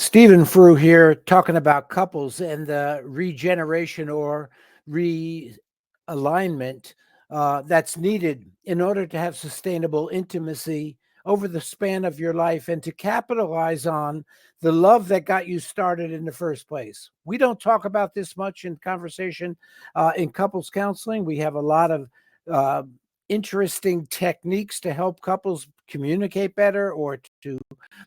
Stephen Frew here, talking about couples and the regeneration or realignment that's needed in order to have sustainable intimacy over the span of your life and to capitalize on the love that got you started in the first place. We don't talk about this much in conversation in couples counseling. We have a lot of uh, interesting techniques to help couples communicate better or to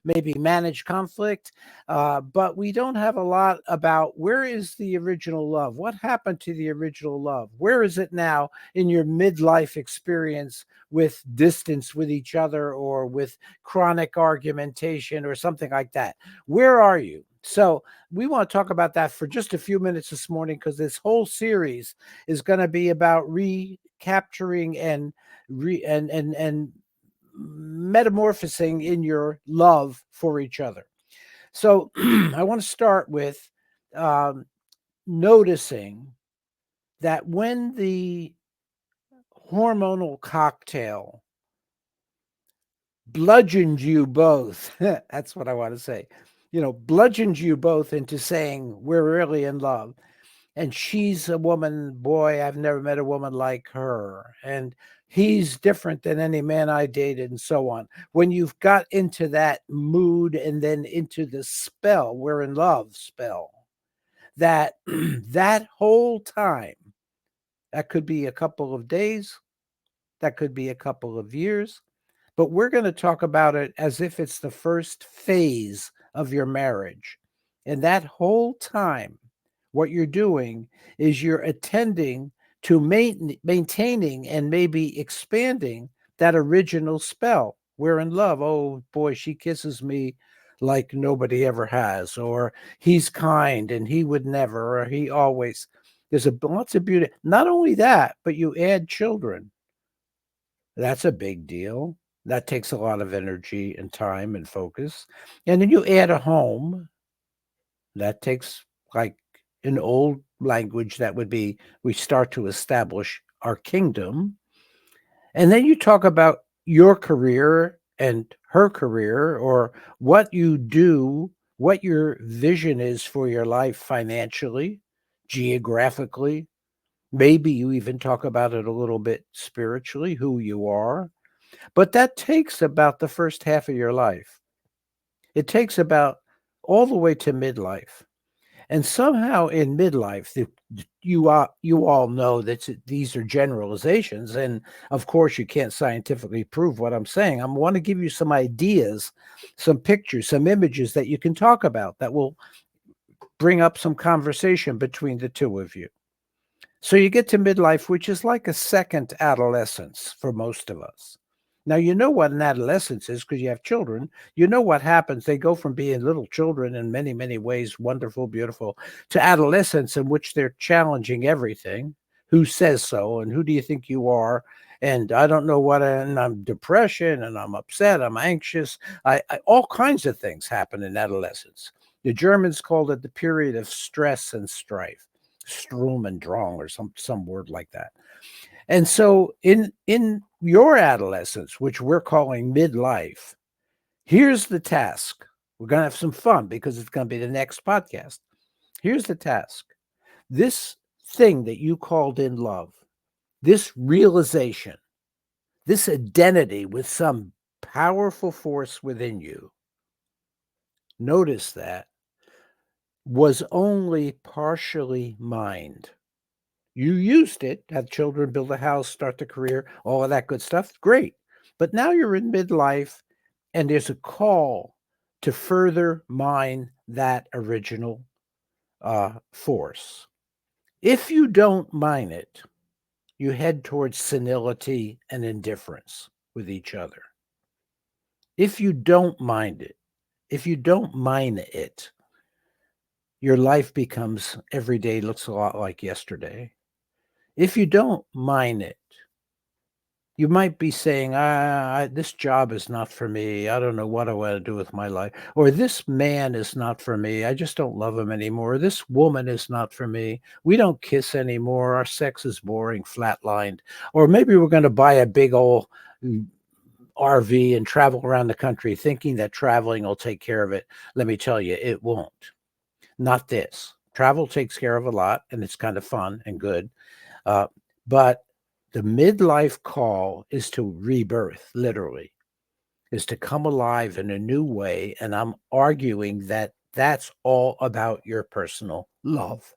maybe manage conflict. But we don't have a lot about where is the original love? What happened to the original love? Where is it now in your midlife experience with distance with each other or with chronic argumentation or something like that? Where are you? So we want to talk about that for just a few minutes this morning because this whole series is going to be about recapturing and and metamorphosing in your love for each other. So I want to start with um, noticing that when the hormonal cocktail bludgeoned you both, that's what I want to say, bludgeoned you both into saying, we're really in love. And she's a woman, boy, I've never met a woman like her. And he's different than any man I dated, and so on. When you've got into that mood and then into the spell, we're in love spell, that that whole time, that could be a couple of days, that could be a couple of years, but we're going to talk about it as if it's the first phase of your marriage. And that whole time, what you're doing is you're attending to maintaining and maybe expanding that original spell. We're in love. Oh boy, she kisses me like nobody ever has, or he's kind and he would never, or he always. There's a lots of beauty. Not only that, but you add children. That's a big deal. That takes a lot of energy and time and focus. And then you add a home. That takes, like in old language, that would be we start to establish our kingdom. And then you talk about your career and her career, or what you do, what your vision is for your life financially, geographically. Maybe you even talk about it a little bit spiritually, who you are. But that takes about the first half of your life. It takes about all the way to midlife. And somehow in midlife, you all know that these are generalizations, and of course you can't scientifically prove what I'm saying. I want to give you some ideas, some pictures, some images that you can talk about that will bring up some conversation between the two of you. So you get to midlife, which is like a second adolescence for most of us. Now, you know what an adolescence is because you have children. You know what happens. They go from being little children in many, many ways, wonderful, beautiful, to adolescence in which they're challenging everything. Who says so? And who do you think you are? And I don't know what, and I'm depression and I'm upset. I'm anxious. All kinds of things happen in adolescence. The Germans called it the period of stress and strife. Strom and Drang or some word like that. And so in your adolescence, which we're calling midlife, here's the task. We're going to have some fun because it's going to be the next podcast. Here's the task. This thing that you called in love, this realization, this identity with some powerful force within you, notice that was only partially mined. You used it, have children, build a house, start a career, all of that good stuff. Great. But now you're in midlife and there's a call to further mine that original force. If you don't mine it, you head towards senility and indifference with each other. If you don't mind it, if you don't mine it, your life becomes every day looks a lot like yesterday. If you don't mine it, you might be saying, this job is not for me. I don't know what I want to do with my life. Or this man is not for me. I just don't love him anymore. This woman is not for me. We don't kiss anymore. Our sex is boring, flatlined. Or maybe we're going to buy a big old RV and travel around the country thinking that traveling will take care of it. Let me tell you, it won't. Not this. Travel takes care of a lot, and it's kind of fun and good. Uh, but the midlife call is to rebirth, literally, is to come alive in a new way. And I'm arguing that that's all about your personal love.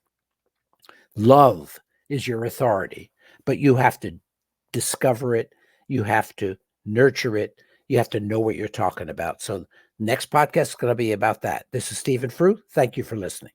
Love is your authority, but you have to discover it. You have to nurture it. You have to know what you're talking about. So, next podcast is going to be about that. This is Stephen Fruit. Thank you for listening.